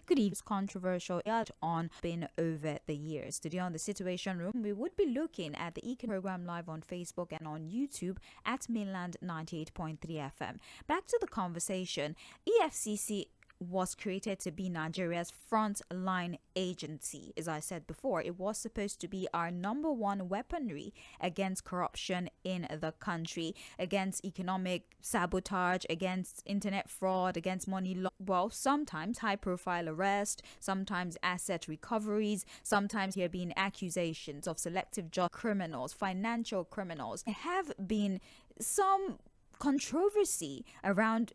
Good evening. Controversial on been over the years. Today on the Situation Room, we would be looking at the Econ program live on Facebook and on YouTube at Mainland 98.3 FM. Back to the conversation. EFCC was created to be Nigeria's frontline agency. As I said before, it was supposed to be our number one weaponry against corruption in the country, against economic sabotage, against internet fraud, against money well, sometimes high-profile arrest, sometimes asset recoveries, sometimes there being accusations of selective criminals, financial criminals. There have been some controversy around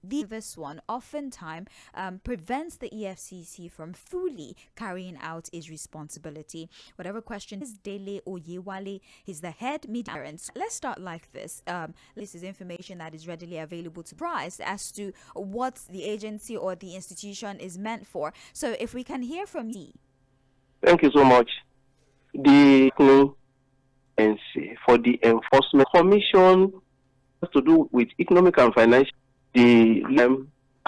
this one oftentimes prevents the EFCC from fully carrying out its responsibility. Whatever question is Dele Oyewale, he's the head media. Let's start like this. This is information that is readily available to price as to what the agency or the institution is meant for. So if we can hear from you. Thank you so much. The for the Enforcement Commission has to do with economic and financial, the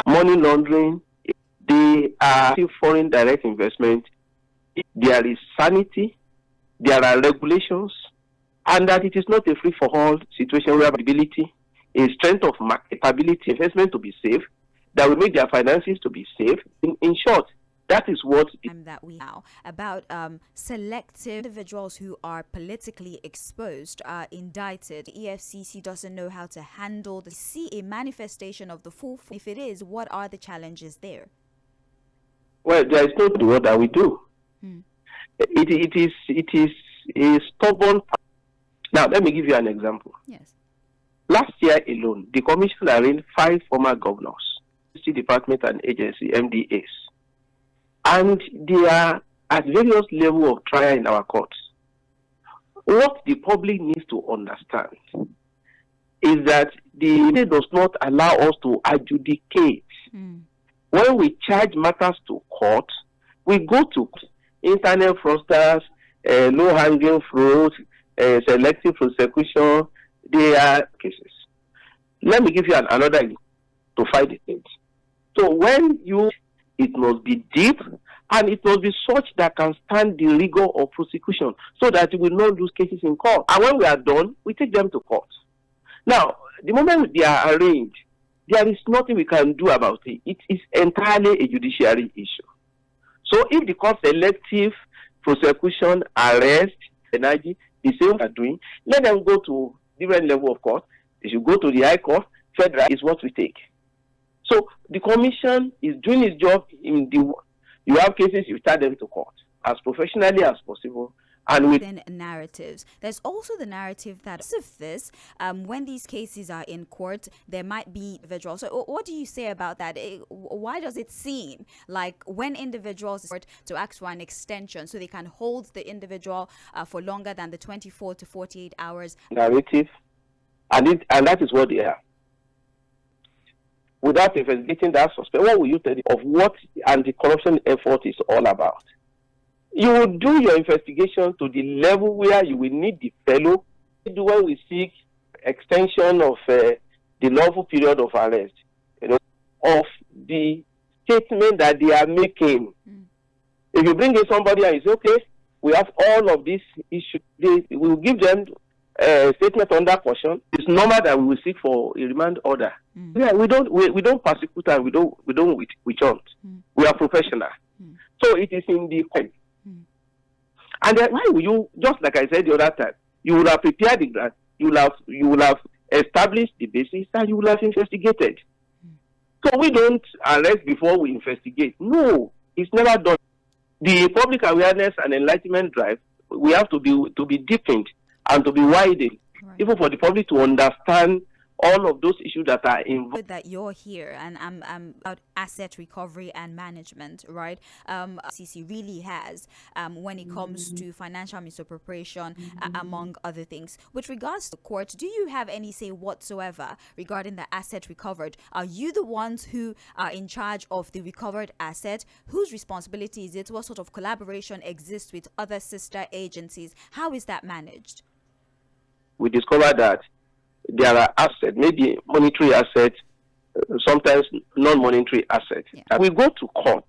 money laundering, they are foreign direct investment, there is sanity, there are regulations, and that it is not a free-for-all situation where ability, a strength of marketability, investment to be safe, that will make their finances to be safe. In short, that is what that we know about selective individuals who are politically exposed are indicted. EFCC doesn't know how to handle the see a manifestation of the full. If it is, what are the challenges there? Well, there is no what that we do. It is a stubborn. Now, let me give you an example. Yes. Last year alone, the commission arraigned 5 former governors, department and agency MDAs. And they are at various levels of trial in our courts. What the public needs to understand is that the state does not allow us to adjudicate. When we charge matters to court, we go to internet fraudsters, low-hanging fruit, selective prosecution. They are cases. Let me give you another to fight the things. So when it must be deep, and it must be such that can stand the rigor of prosecution so that we will not lose cases in court. And when we are done, we take them to court. Now, the moment they are arraigned, there is nothing we can do about it. It is entirely a judiciary issue. So if the court selective prosecution, arrest, energy, the same we are doing, let them go to different level of court. They should go to the High Court. Federal is what we take. So the commission is doing its job. You have cases, you start them to court as professionally as possible. And with narratives, there's also the narrative that if this, when these cases are in court, there might be individuals. So what do you say about that? Why does it seem like when individuals to ask for an extension so they can hold the individual for longer than the 24 to 48 hours? Narrative, and that is what they are. Without investigating that suspect, what will you tell of what anti-corruption effort is all about? You will do your investigation to the level where you will need the fellow. When we seek extension of the lawful period of arrest, of the statement that they are making. If you bring in somebody and you say, okay, we have all of these issues, we will give them statement under caution. It's normal that we will seek for a remand order. Yeah, we don't persecute and we don't withhold. We are professional. So it is in the court. And then why will you, just like I said the other time, you will have prepared the grant, you will have established the basis, and you will have investigated. So we don't arrest before we investigate. No, it's never done. The public awareness and enlightenment drive, we have to be deepened and to be widened, even for the public to understand all of those issues that are involved. That you're here, and I'm about asset recovery and management, right? CC really has when it comes to financial misappropriation, among other things. With regards to court, do you have any say whatsoever regarding the asset recovered? Are you the ones who are in charge of the recovered asset? Whose responsibility is it? What sort of collaboration exists with other sister agencies? How is that managed? We discovered that there are assets, maybe monetary assets, sometimes non-monetary assets. Yeah. We go to court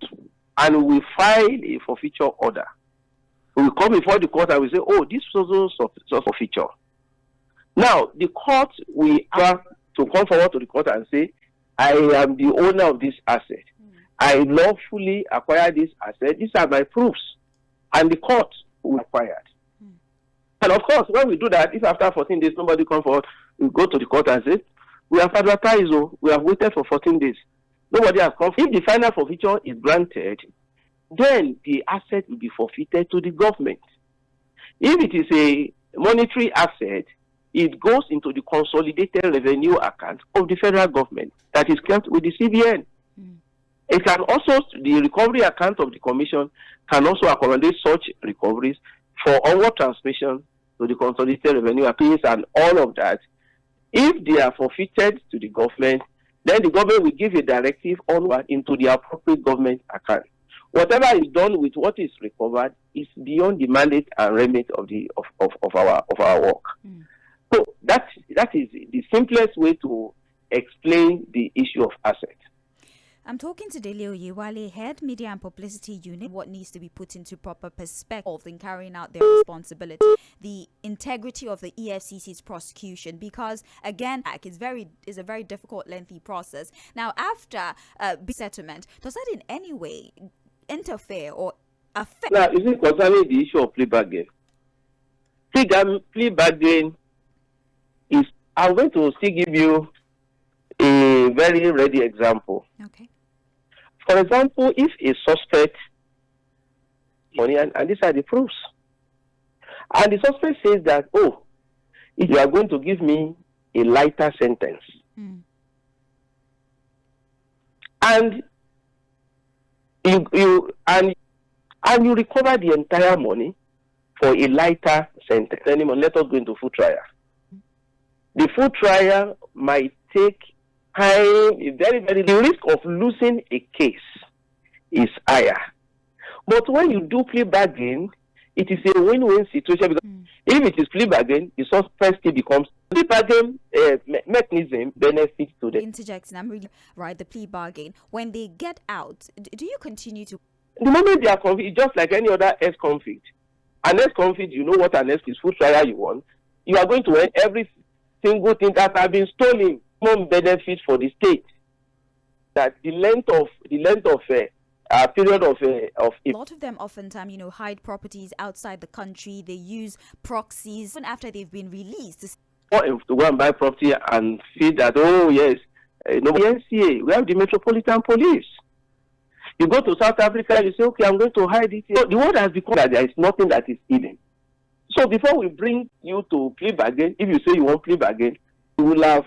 and we file a forfeiture order. We come before the court and we say, oh, this is also forfeiture. Now, the court, we have to come forward to the court and say, I am the owner of this asset. I lawfully acquired this asset. These are my proofs. And the court will acquire it. And of course, when we do that, if after 14 days nobody comes forward, we go to the court and say, we have advertised, we have waited for 14 days. Nobody has come. If the final forfeiture is granted, then the asset will be forfeited to the government. If it is a monetary asset, it goes into the consolidated revenue account of the federal government that is kept with the CBN. It can also, the recovery account of the commission can also accommodate such recoveries for onward transmission to the consolidated revenue appeals and all of that. If they are forfeited to the government, then the government will give a directive onward into the appropriate government account. Whatever is done with what is recovered is beyond the mandate and remit of our work. So that is the simplest way to explain the issue of assets. I'm talking to Dele Oyewale, Head Media and Publicity Unit. What needs to be put into proper perspective in carrying out their responsibility, the integrity of the EFCC's prosecution, because again, it's a very difficult, lengthy process. Now, after settlement, does that in any way interfere or affect? Now, is it concerning the issue of plea bargain? Plea bargain is. I'm going to still give you a very ready example. Okay. For example, if a suspect money and these are the proofs, and the suspect says that, oh, if you are going to give me a lighter sentence, and you recover the entire money for a lighter sentence, let us go into full trial. The full trial might take time, the risk of losing a case is higher. But when you do plea bargain, it is a win-win situation, because if it is plea bargain, the suspect still becomes plea bargain mechanism benefits to them. Interjecting, I'm really right. The plea bargain, when they get out, do you continue to? The moment they are convicted, just like any other ex-convict, an ex-convict, you know what an ex is, full trial you want, you are going to earn every single thing that has been stolen. Benefit for the state, that the length of period of a lot of them oftentimes hide properties outside the country. They use proxies even after they've been released to go and buy property and feel that, oh yes, NCA, we have the Metropolitan Police. You go to South Africa, you say, okay, I'm going to hide it here. So the world has become that there is nothing that is hidden. So before we bring you to plea bargain, if you say you want plea bargain, you will have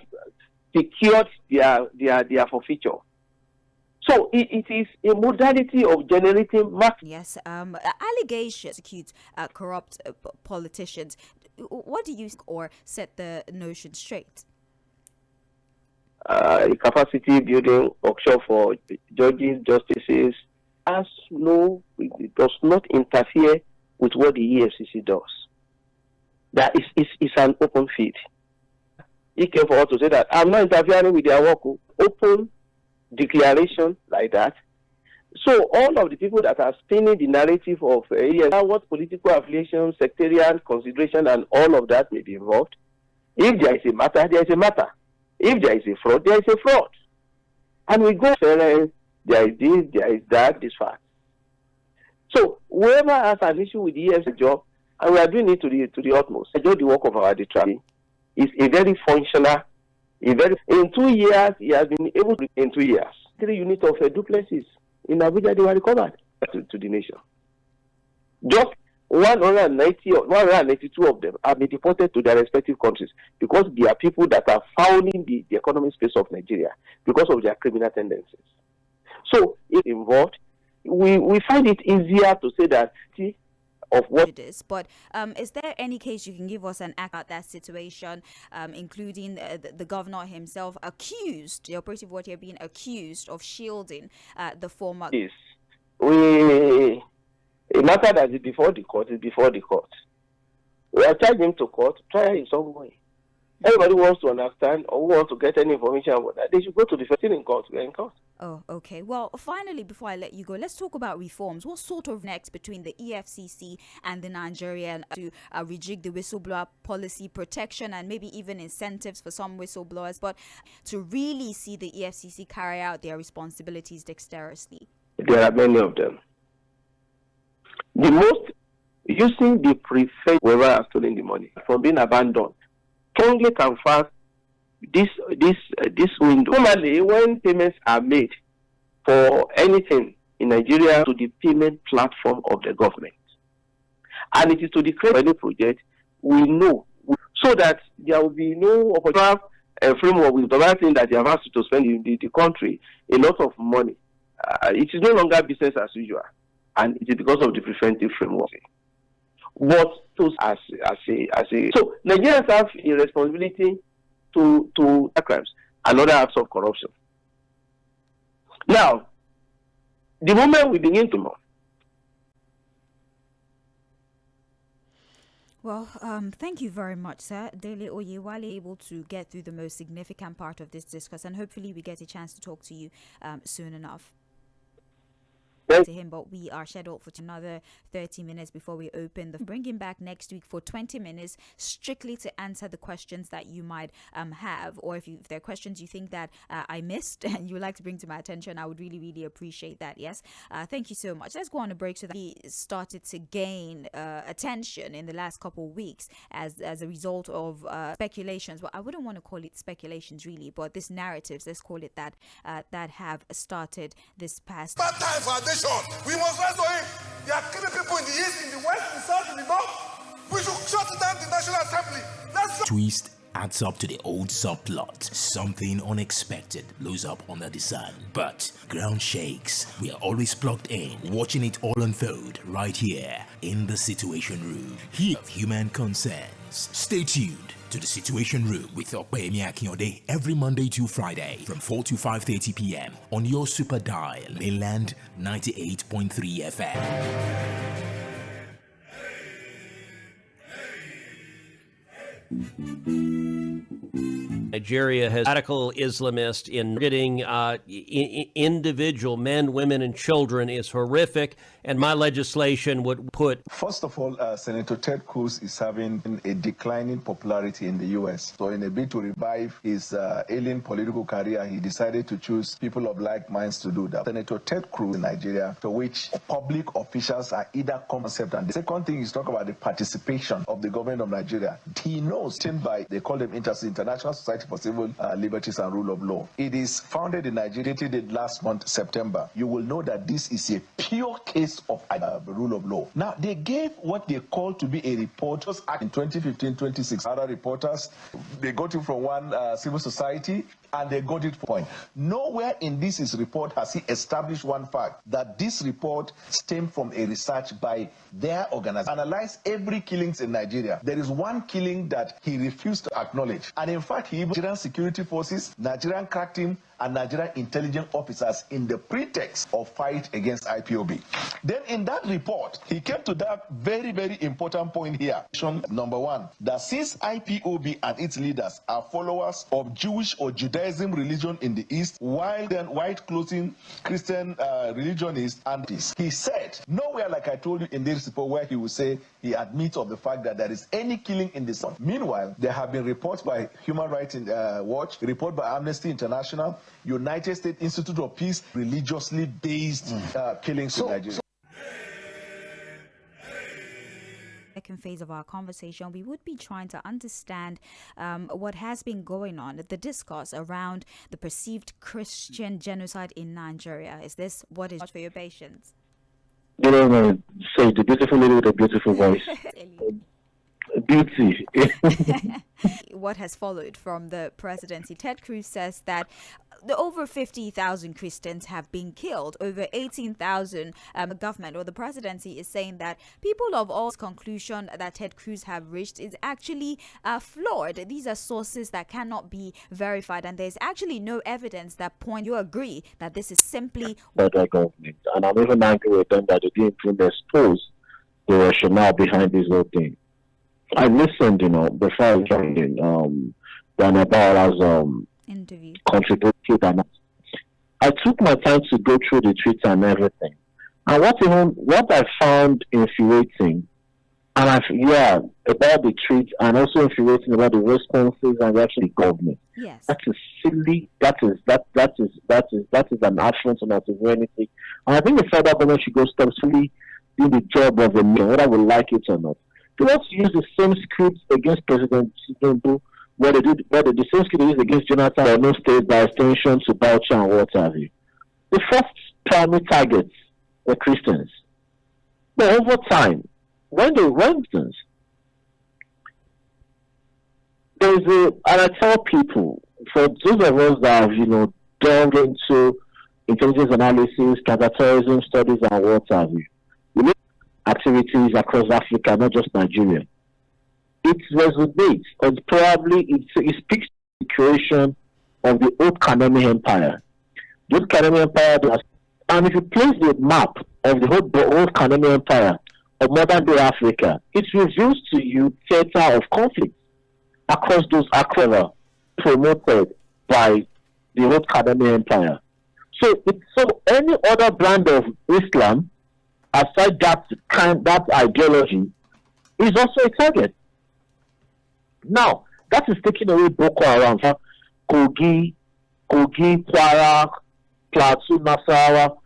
secured their forfeiture. So it is a modality of generating market. Yes, allegations execute corrupt politicians. What do you think, or set the notion straight? Capacity building auction for judges, justices, it does not interfere with what the EFCC does. That is an open field. He came forward to say that I'm not interfering with their work. Open declaration like that. So all of the people that are spinning the narrative of what political affiliation, sectarian consideration, and all of that may be involved. If there is a matter, there is a matter. If there is a fraud, there is a fraud. And we go, there is this, there is that, this fact. So whoever has an issue with the EFCC job, and we are doing it to the utmost, enjoy the work of our arbitrary, is a very functional, in 2 years, he has been able to, in 2 years, 3 units of duplexes in Abuja, they were recovered to the nation. Just 190 or 182 of them have been deported to their respective countries because they are people that are fouling the economic space of Nigeria because of their criminal tendencies. So, if involved, we find it easier to say that of what it is. But is there any case you can give us an act about that situation, including the governor himself accused, the operative word here being accused of shielding the former? Yes. A matter that is before the court is before the court. We are charging him to court, trial is ongoing. Anybody who wants to understand or who wants to get any information about that, they should go to the first thing in court. We're in court. Oh, okay. Well, finally, before I let you go, let's talk about reforms. What sort of next between the EFCC and the Nigerian to rejig the whistleblower policy, protection, and maybe even incentives for some whistleblowers, but to really see the EFCC carry out their responsibilities dexterously? There are many of them. The most, using the preferred whoever has stolen the money from being abandoned, strongly can fast this window. Normally, when payments are made for anything in Nigeria to the payment platform of the government, and it is to the credit of any project, we know, so that there will be no opportunity a framework with the right thing that they have asked to spend in the country a lot of money. It is no longer business as usual, and it is because of the preventive framework. But so Nigerians have a responsibility to crimes and other acts of corruption. Now, the moment we begin to know. Well, thank you very much, sir. Dele Oyewale, able to get through the most significant part of this discussion, and hopefully we get a chance to talk to you soon enough. To him, but we are scheduled for another 30 minutes before we open bring him back next week for 20 minutes strictly to answer the questions that you might have, or if there are questions you think that I missed and you would like to bring to my attention, I would really appreciate that. Yes, thank you so much. Let's go on a break. So that he started to gain attention in the last couple of weeks as a result of speculations. Well, I wouldn't want to call it speculations really, but this narratives, let's call it that, that have started this past. Bad time for our nation. We must rise to him. They are killing people in the east, in the west, in the south, in the north. We should shut down the National Assembly. Twist adds up to the old subplot. Something unexpected blows up under the sun. But ground shakes. We are always plugged in, watching it all unfold right here in the Situation Room. Here of human concerns. Stay tuned to the Situation Room with Tᴏ괜ᴛ every Monday to Friday from 4 to 5:30 p.m. on your super dial, Mainland 98.3 FM. Nigeria has radical Islamists in targeting individual men, women, and children is horrific, and my legislation would put... First of all, Senator Ted Cruz is having a declining popularity in the U.S. So in a bid to revive his alien political career, he decided to choose people of like minds to do that. Senator Ted Cruz in Nigeria, to which public officials are either concept. And the second thing is talk about the participation of the government of Nigeria. He knows, by, they call them International Society for Civil Liberties and Rule of Law. It is founded in Nigeria, dated last month, September. You will know that this is a pure case of rule of law. Now, they gave what they call to be a report in 2015-26. Other reporters, they got it from one civil society, and they got it for point. Nowhere in this report has he established one fact, that this report stemmed from a research by their organization. Analyze every killings in Nigeria. There is one killing that he refused to acknowledge. And in fact, he even Nigerian security forces, Nigerian crack team, and Nigerian intelligence officers in the pretext of fight against IPOB. Then in that report, he came to that very, very important point here. Number one, that since IPOB and its leaders are followers of Jewish or Judaism religion in the East, while then white-clothing Christian religionists and peace. He said, nowhere like I told you in this report where he would say he admits of the fact that there is any killing in this one. Meanwhile, there have been reports by Human Rights Watch, report by Amnesty International, United States Institute of Peace, religiously based killings in Nigeria. Second phase of our conversation, we would be trying to understand what has been going on, the discourse around the perceived Christian genocide in Nigeria. Is this what is for your patients? You know, say the beautiful lady with a beautiful voice. Beauty. What has followed from the presidency? Ted Cruz says that over 50,000 Christians have been killed, over 18,000. The government or the presidency is saying that people of all conclusion that Ted Cruz have reached is actually flawed. These are sources that cannot be verified, and there's actually no evidence that point. You agree that this is simply by the government, and I'm even angry with them that they didn't even expose the rationale behind this whole thing. I listened, before I joined in, Daniel Bowler's interview. Contributed, and I took my time to go through the tweets and everything. And what I found infuriating, and about the tweets, and also infuriating about the responses and actually government. Yes. That is silly. That is an affront to not do anything. And I think the federal government should go stop fully doing the job of the man, whether we like it or not. They want to use the same script against President Tinubu, where they did the same script they used against Jonathan or no state by extension to Bauchi and what have you. The first primary targets were Christians. But over time, when they went, and I tell people, for those of us that have, delved into intelligence analysis, counterterrorism studies, and what have you, we look at activities across Africa, not just Nigeria. It resonates, and probably it speaks to the creation of the old Kanemi Empire. The old Kanemi Empire, and if you place the map of the old Kanemi Empire of modern day Africa, it reveals to you theater of conflict across those across promoted by the old Kanemi Empire. So any other brand of Islam aside that ideology is also a target. Now that is taking away Boko Haram, Kogi, Kwara, Plateau, Nasarawa,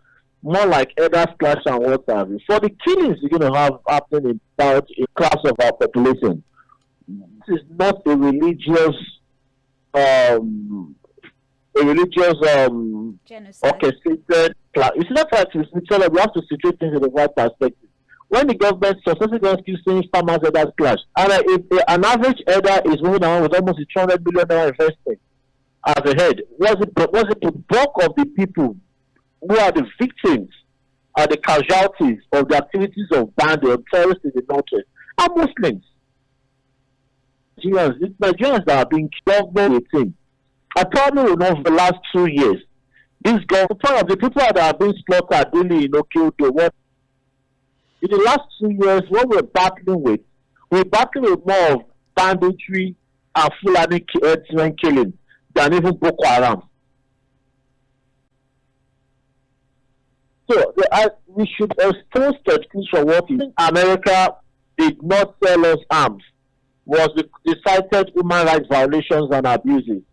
more like Elders clash and what have you. For the killings you're going to have happening in about a class of our population, this is not a religious genocide. Orchestrated plan. It's not right to tell them we have to situate things in the right perspective. When the government successfully keeps saying farmers Elders clash, and if an average elder is moving around with almost a $200 million investment as a head, was it the bulk of the people who are the victims, are the casualties of the activities of bandits or terrorists in the northwest, are Muslims. Nigerians that are being killed by the thing. I probably will know for the last 2 years. These guys, the people that are being slaughtered daily in Okeodo, in the last 2 years, what we're battling with more of banditry and Fulani herdsmen killing than even Boko Haram. So we should expose the excuse for what is. America did not sell us arms, was the cited human rights violations and abuses.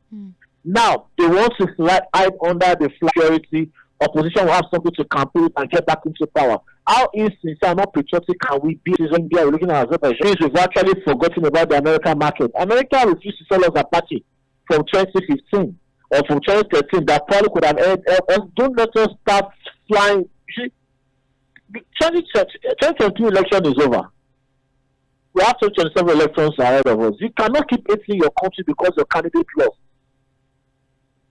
Now they want to hide under the security. Opposition will have something to campaign and get back into power. How insincere and not patriotic can we be? When we are looking at ourselves, we've actually forgotten about the American market. America refused to sell us Apache from 2015 or from 2013. That probably could have helped us. Don't let us start flying. 2022 election is over. We have 2027 elections ahead of us. You cannot keep hating your country because your candidate lost.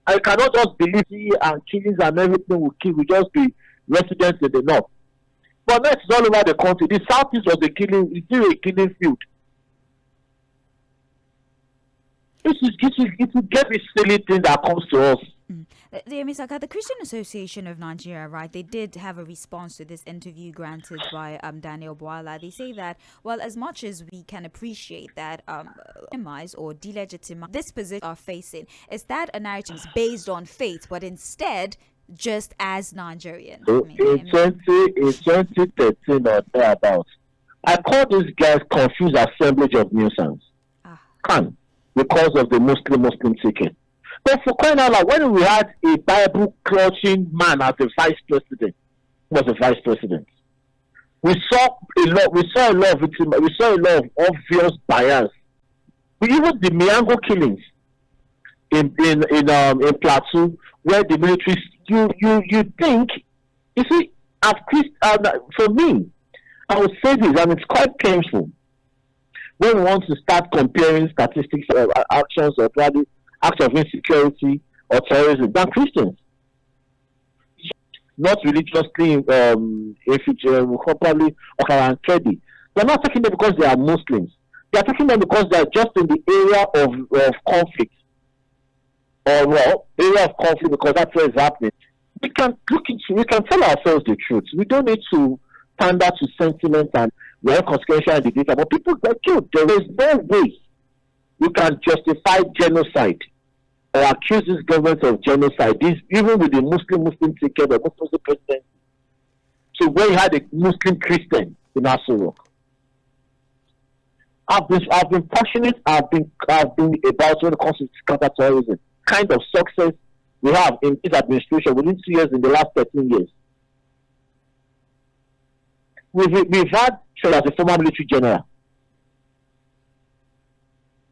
I cannot just believe and killings and everything will just be residents in the north. But next is all over the country. The southeast was it's still a killing field. It will get this silly thing that comes to us. The Christian Association of Nigeria, right, they did have a response to this interview granted by Daniel Bwala. They say that, well, as much as we can appreciate that minimize or delegitimize this position are facing, is that a narrative based on faith, but instead just as Nigerian? In 2013 or thereabouts, I call these guys confused assemblage of nuisance. Because of the Muslim ticket. But for crying out loud, when we had a Bible clutching man as the vice president, we saw a lot of obvious bias. Even the Miango killings in Plateau, where the military, you think, you see, for me, I would say this, and it's quite painful when we want to start comparing statistics of actions or probably acts of insecurity or terrorism than Christians. Not religiously, probably Okarankedi. They're not taking them because they are Muslims. They are taking them because they are just in the area of conflict. Area of conflict because that's where it's happening. We can tell ourselves the truth. We don't need to pander to sentiment, and We're inconsequential in the data, but people get killed. There is no way you can justify genocide or accuse this government of genocide. This, even with the Muslim ticket, the Muslim president. So where you had a Muslim Christian in Aso Rock. I've been passionate. I've been about when it comes to counter-terrorism. Kind of success we have in this administration within 2 years, in the last 13 years. We've had as a former military general.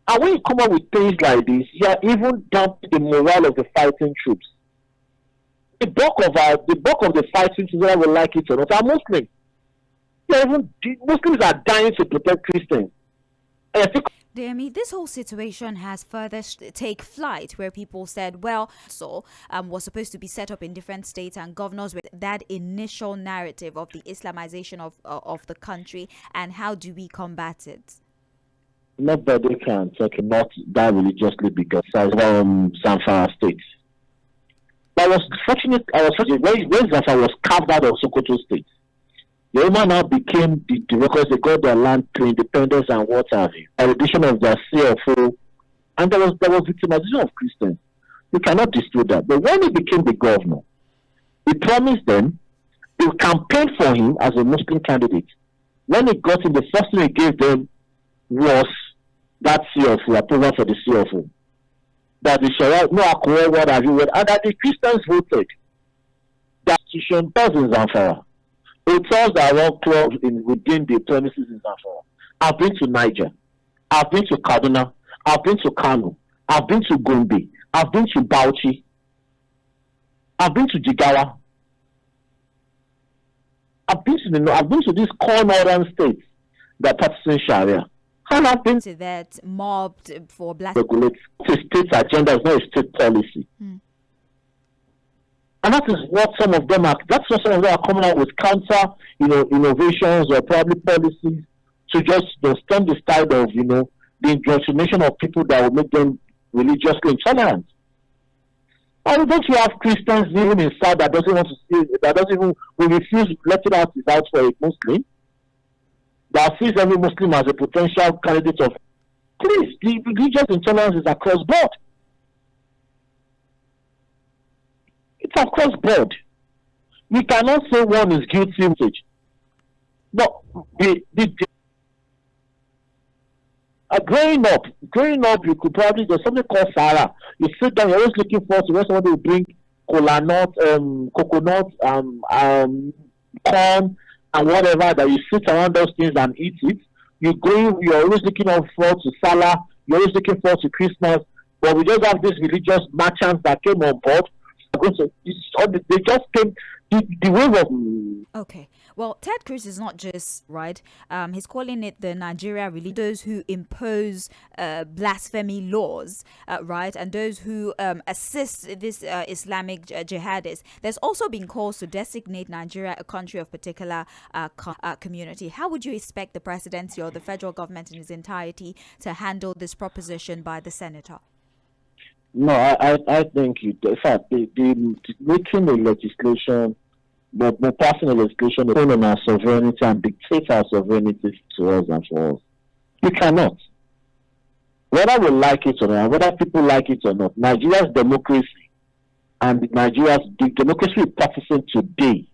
And when you come up with things like this, you are even dumping the morale of the fighting troops. The bulk of the fighting troops, whether we like it or not, are Muslims. Muslims are dying to protect Christians. And I think This whole situation has further take flight, where people said, well, was supposed to be set up in different states and governors with that initial narrative of the Islamization of the country, and how do we combat it? Nobody can talk not that religiously because Zamfara state. But I was fortunate when Zamfara was carved out of Sokoto state. The Yoruba now became because they got their land to independence and what have you. A reduction of their CFO, and there was victimization of Christians. You cannot dispute that. But when he became the governor, he promised them he would campaign for him as a Muslim candidate. When he got in, the first thing he gave them was that CFO, approval for the CFO. That the Sharia, no alcohol, what have you, and that the Christians voted. That institution was in Zamfara. Hotels that are all clubs within the premises in Zamfara. I've been to Niger. I've been to Kaduna. I've been to Kano. I've been to Gombe. I've been to Bauchi. I've been to Jigawa. I've been to these core northern states that practice Sharia. And I've been to that mobbed for black. Regulate the state agenda is not a state policy. And that is what some of them are. That's what some of them are coming out with counter, innovations or probably policies to just stem the tide of, the indoctrination of people that will make them religiously intolerant. And don't you have Christians living inside that doesn't want to see, that doesn't even will refuse letting out his house for a Muslim, that sees every Muslim as a potential candidate of. Please, the religious intolerance is across board. It's across board. We cannot say one is guilty. No, growing up, you could probably, there's something called Sarah. You sit down, you're always looking forward to when somebody will bring cola nut, coconut, corn, and whatever, that you sit around those things and eat it. You're always looking forward to Salah, you're always looking forward to Christmas, but we just have these religious merchants that came on board. They just came the wave of. Okay, well, Ted Cruz is not just right. He's calling it the Nigeria religion. Those who impose blasphemy laws, right, and those who assist this Islamic jihadists. There's also been calls to designate Nigeria a country of particular community. How would you expect the presidency or the federal government in its entirety to handle this proposition by the senator? No, I think in fact, the making the legislation, but passing the legislation on our sovereignty and dictate our sovereignty to us and for us. You cannot. Whether we like it or not, whether people like it or not, Nigeria's democracy and the democracy we're practicing today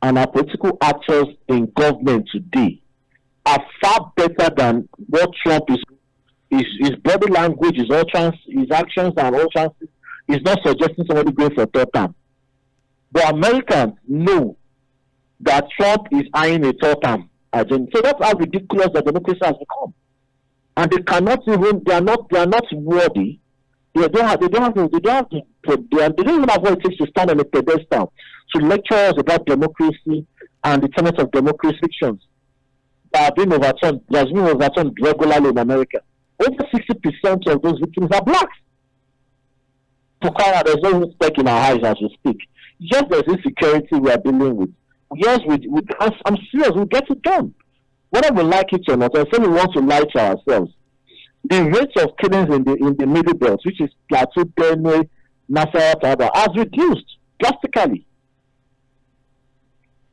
and our political actors in government today are far better than what Trump is. His body language, his actions and all chances is not suggesting somebody going for third term. But Americans know that Trump is eyeing a third term agenda. So that's how ridiculous the democracy has become. And they cannot even, they are not worthy. They don't even have what it takes to stand on a pedestal to lecture us about democracy and the tenets of democracy fictions that have been overturned. There's been overturned regularly in America. Over 60% of those victims are blacks. For Kara, there's no respect in our eyes as we speak. Yes, there's insecurity we are dealing with. Yes, I'm serious, we'll get it done. Whether we like it or not, I say we want to lie to ourselves. The rates of killings in the middle belt, which is Plateau, Benue, Nasarawa, has reduced drastically.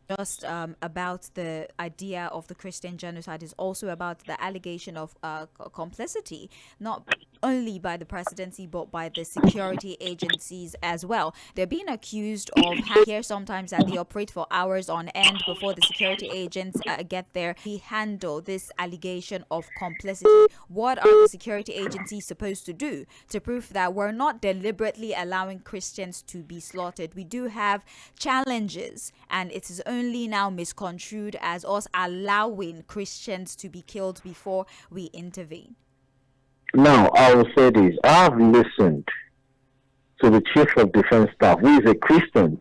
just about the idea of the Christian genocide is also about the allegation of complicity, not only by the presidency but by the security agencies as well. They're being accused of here sometimes that they operate for hours on end before the security agents get there. We handle this allegation of complicity. What are the security agencies supposed to do to prove that we're not deliberately allowing Christians to be slaughtered? We do have challenges, and it is only now misconstrued as us allowing Christians to be killed before we intervene. Now, I will say this. I have listened to the Chief of Defense Staff, who is a Christian.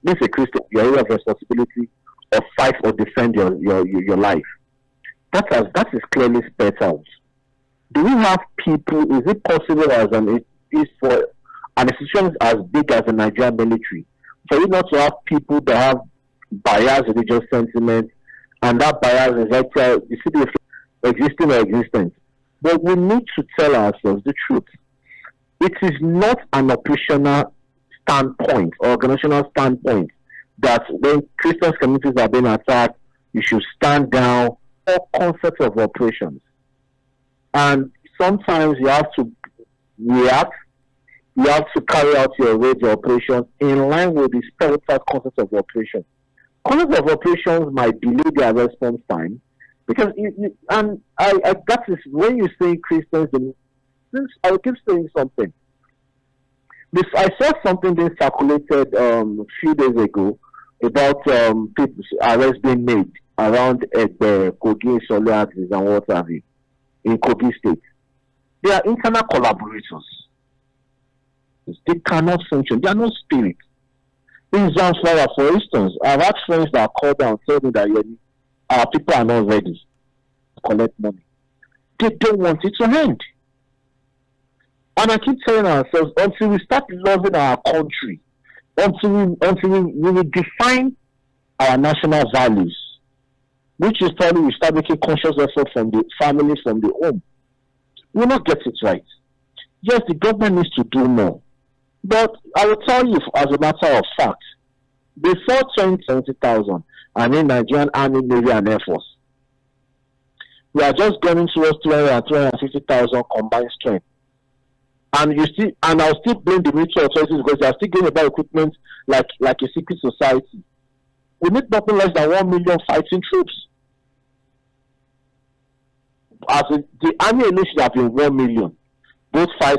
This is a Christian. You have responsibility of fight or defend your life. That is clearly spelled out. Do we have people? Is it possible for an institution as big as the Nigerian military, for you not to have people that have biased religious sentiment, and that bias is actually existing or existent? But we need to tell ourselves the truth. It is not an operational standpoint or organizational standpoint that when Christian communities are being attacked, you should stand down. All concepts of operations. And sometimes you have to react, you have to carry out your wage operations in line with the spelled out concepts of operation. Concepts of operations might delay their response time, because that is when you say Christians, since I will keep saying something. I saw something being circulated a few days ago about people's arrests being made around Kogi, Soluads, and what have you, in Kogi State. They are internal collaborators. They cannot function. They are not spirit. In Zamfara, for instance, I've had friends that call down and tell me that our people are not ready to collect money. They don't want it to end. And I keep telling ourselves, until we start loving our country, until we define our national values, which is probably we start making conscious effort from the families, from the home, we will not get it right. Yes, the government needs to do more. But I will tell you, as a matter of fact, before 20,000, I mean Nigerian Army, Navy, and Air Force, we are just going towards 250,000 combined strength. And I'll still blame the military authorities because they are still getting about equipment like a secret society. We need nothing less than 1 million fighting troops. The army alone should have been 1 million. Those are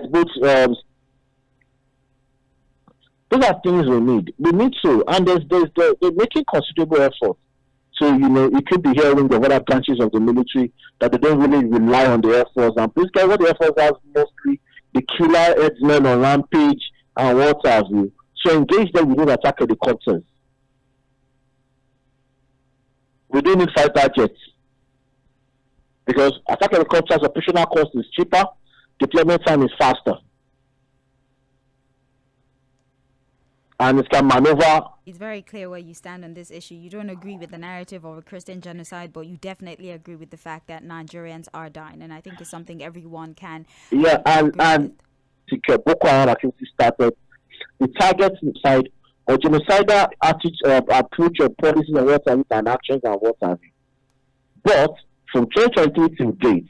things we need. We need to, and they're making considerable effort. So, you could be hearing the other branches of the military that they don't really rely on the Air Force. And basically, what the Air Force has mostly the killer headsmen on rampage and what have you. So, engage them within attack helicopters. We don't need fighter jets. Because attack helicopters' operational cost is cheaper, deployment time is faster. And it can maneuver. It's very clear where you stand on this issue. You don't agree with the narrative of a Christian genocide, but you definitely agree with the fact that Nigerians are dying. And I think it's something everyone can. Yeah, and Boko Haram activity started. The target side or genocidal approach of policies and what have you, and actions and what have you. But from 2023 to date,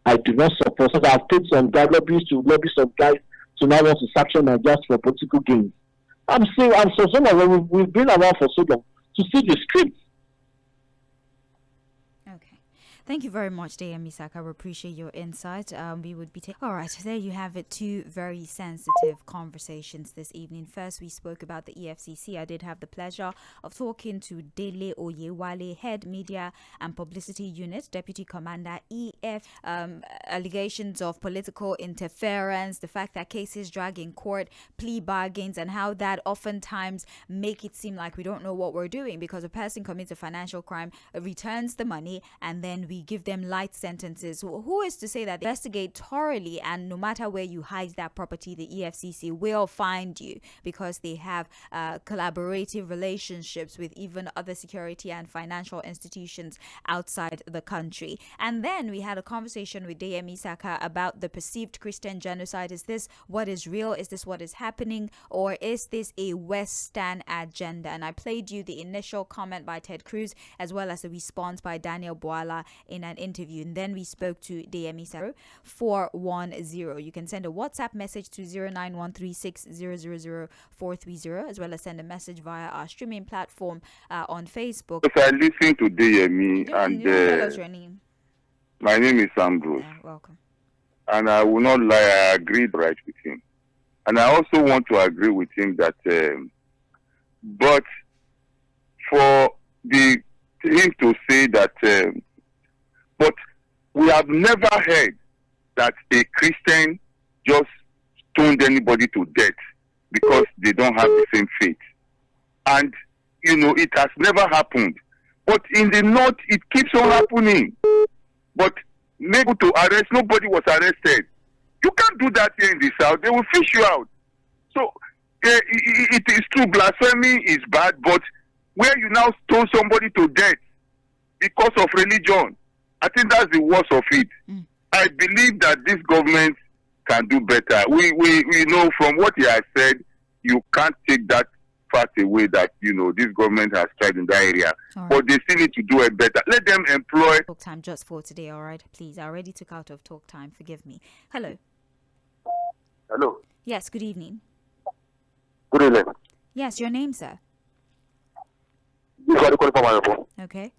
I do not support. So I've paid some guys, lobby some guys to now want to sanction Nigeria for political gains. I'm so someone we've been around for so long to see the script. Okay. Thank you very much, D.M. Isaac. I appreciate your insight. We would be all right. There you have it. Two very sensitive conversations this evening. First, we spoke about the EFCC. I did have the pleasure of talking to Dele Oyewale, Head Media and Publicity Unit, Deputy Commander EF. Allegations of political interference, the fact that cases drag in court, plea bargains, and how that oftentimes make it seem like we don't know what we're doing because a person commits a financial crime, returns the money, and then we we give them light sentences. Who is to say that they investigate thoroughly, and no matter where you hide that property, the EFCC will find you, because they have collaborative relationships with even other security and financial institutions outside the country. And then we had a conversation with Deyemi Saka about the perceived Christian genocide. Is this what is real? Is this what is happening? Or is this a Western agenda? And I played you the initial comment by Ted Cruz as well as a response by Daniel Bwala in an interview. And then we spoke to Deyemi Saka 410. You can send a WhatsApp message to 09136000430 as well as send a message via our streaming platform on Facebook. If I listen to Deyemi and tell us your name. My name is Ambrose. Welcome. And I will not lie, I agreed right with him. And I also want to agree with him that, but for him to say that, but we have never heard that a Christian just stoned anybody to death because they don't have the same faith. And, it has never happened. But in the north, it keeps on happening. But maybe to arrest, nobody was arrested. You can't do that here in the south. They will fish you out. So it is true, blasphemy is bad, but where you now stone somebody to death because of religion, I think that's the worst of it. I believe that this government can do better. We know from what he has said, you can't take that fact away that, this government has tried in that area. Right. But they still need to do it better. Let them employ... Talk time just for today, all right? Please, I already took out of talk time. Forgive me. Hello. Hello. Yes, good evening. Good evening. Yes, your name, sir? Okay.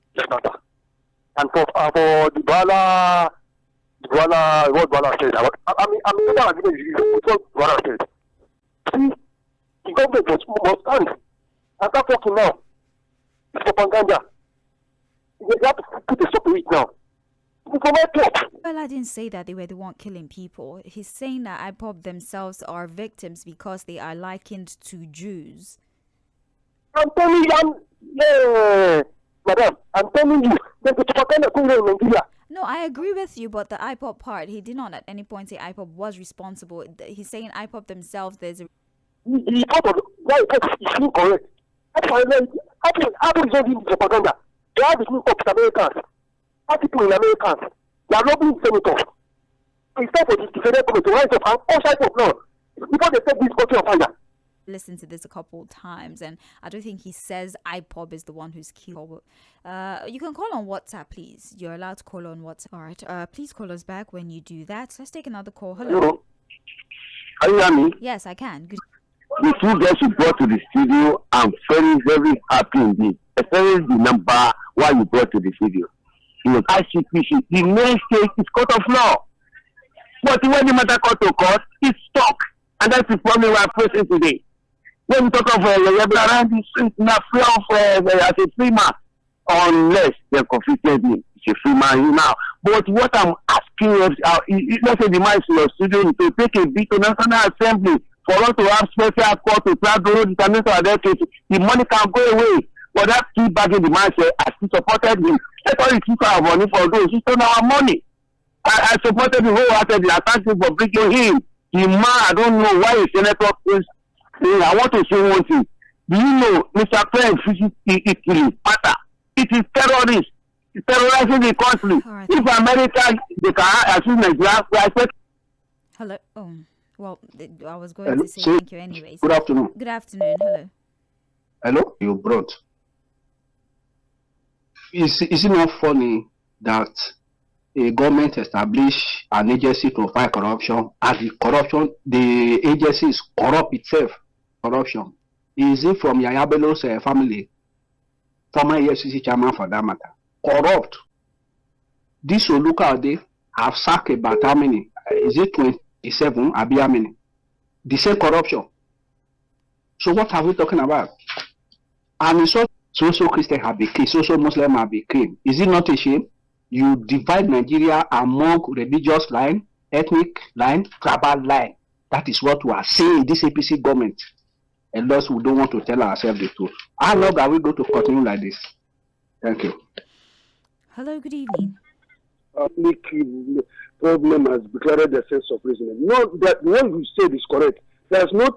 And for the Bala, what Bala said, I'm not going to what Bala said. See, the government must stand. And that's talking now. It's propaganda. They have to put a stop to it now. Well, I didn't say that they were the one killing people. He's saying that IPOB themselves are victims because they are likened to Jews. I'm telling you, madam, I'm telling you, there's a propaganda going on in Nigeria. No, I agree with you, but the IPOB part, he did not at any point say IPOB was responsible. He's saying IPOB themselves, there's a... The part of why it is incorrect. How is the propaganda? They have the of Americans. How people in Americans, they are lobbying senators. It's time for the federal government to rise up and all sides of law before they take this country on fire. Listened to this a couple of times, and I don't think he says IPOB is the one who's killed. You can call on WhatsApp, please. You're allowed to call on WhatsApp. All right. Please call us back when you do that. Let's take another call. Hello. Can you hear me? Yes, I can. Good. The two guys you brought to the studio, I'm very, very happy indeed. Especially the number one you brought to the studio. It was ICPC. The main state is court of law. But when the matter court to court, it's stuck. And that's the problem we're facing today. When we talk of around the street, not free of as a free man, unless they're conflicted me. It's a free man now. But what I'm asking of, let's say the man in your studio to take a bit to National Assembly for us to have special court to try to determine our case. The money can go away. But that keep back in the man said, I still supported him. Let all the people have money for those who stole our money. I supported the whole heartedly. I thank you for bringing him. The man, I don't know why the senator is saying, I want to say one thing. Do you know Mr. President visits Italy? It is terrorists. It's terrorizing the country. Right. If America, they can assume Nigeria, we expect. Hello. Oh, well, I was going to say thank you anyways. Good afternoon. Good afternoon. Hello. Hello. You brought. Is it not funny that a government established an agency to fight corruption, and the agency is corrupt itself? Corruption. Is it from Yaya Bello's family, former EFCC chairman for that matter? Corrupt. This Oluka have sacked about how many? Is it 27? Abi how many? The same corruption. So what are we talking about? And it's so Christian have become, so Muslim have become. Is it not a shame? You divide Nigeria among religious line, ethnic line, tribal line. That is what we are saying in this APC government. And thus we don't want to tell ourselves the truth. How long are we going to continue like this? Thank you. Hello, good evening. make problem has declared the sense of reasoning. No, that what you said is correct. There's no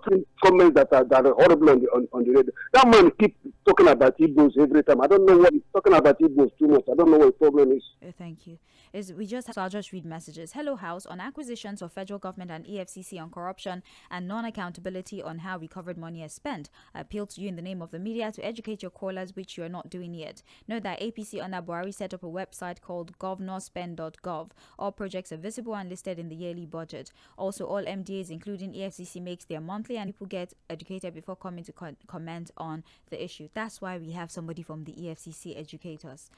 comments that are horrible on the radio. That man keep talking about Igbos every time. I don't know what he's talking about Igbos too much. I don't know what the problem is. Thank you. I'll just read messages. Hello, House. On acquisitions of federal government and EFCC on corruption and non-accountability on how recovered money is spent. I appeal to you in the name of the media to educate your callers, which you are not doing yet. Note that APC under Buhari set up a website called govnorspend.gov. All projects are visible and listed in the yearly budget. Also, all MDAs, including EFCC, makes their monthly, and people get educated before coming to comment on the issue. That's why we have somebody from the EFCC educate us.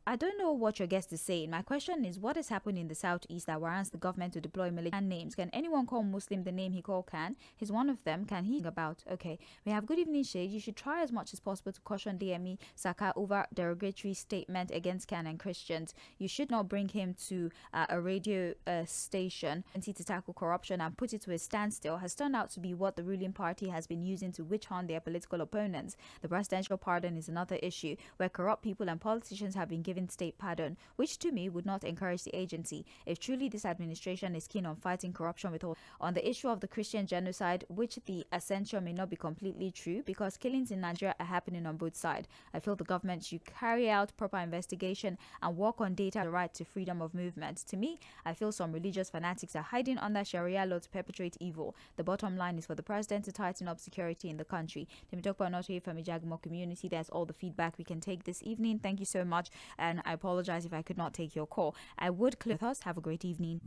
I don't know what your guest is saying. My question is, what has happened in the southeast that warrants the government to deploy military names? Can anyone call Muslim the name he called Khan? He's one of them. Can he about? Okay. We have good evening, Shade. You should try as much as possible to caution DME Saka over derogatory statement against Khan and Christians. You should not bring him to a radio station to tackle corruption and put it to a standstill. Has turned out to be what the ruling party has been using to witch hunt their political opponents. The presidential pardon is another issue where corrupt people and politicians have been given state pardon, which to me would not encourage the agency. If truly this administration is keen on fighting corruption with all, on the issue of the Christian genocide, which the ascension may not be completely true because killings in Nigeria are happening on both sides, I feel the government should carry out proper investigation and work on data the right to freedom of movement. To me, I feel some religious fanatics are hiding under Sharia law to perpetrate evil. The bottom line is for the president to tighten up security in the country. Community, that's all the feedback we can take this evening. Thank you so much, and I apologize if I could not take your call. I would click with us. Have a great evening.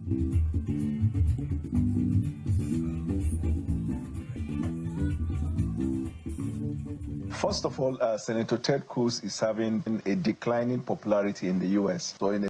First of all, Senator Ted Cruz is having a declining popularity in the U.S. So in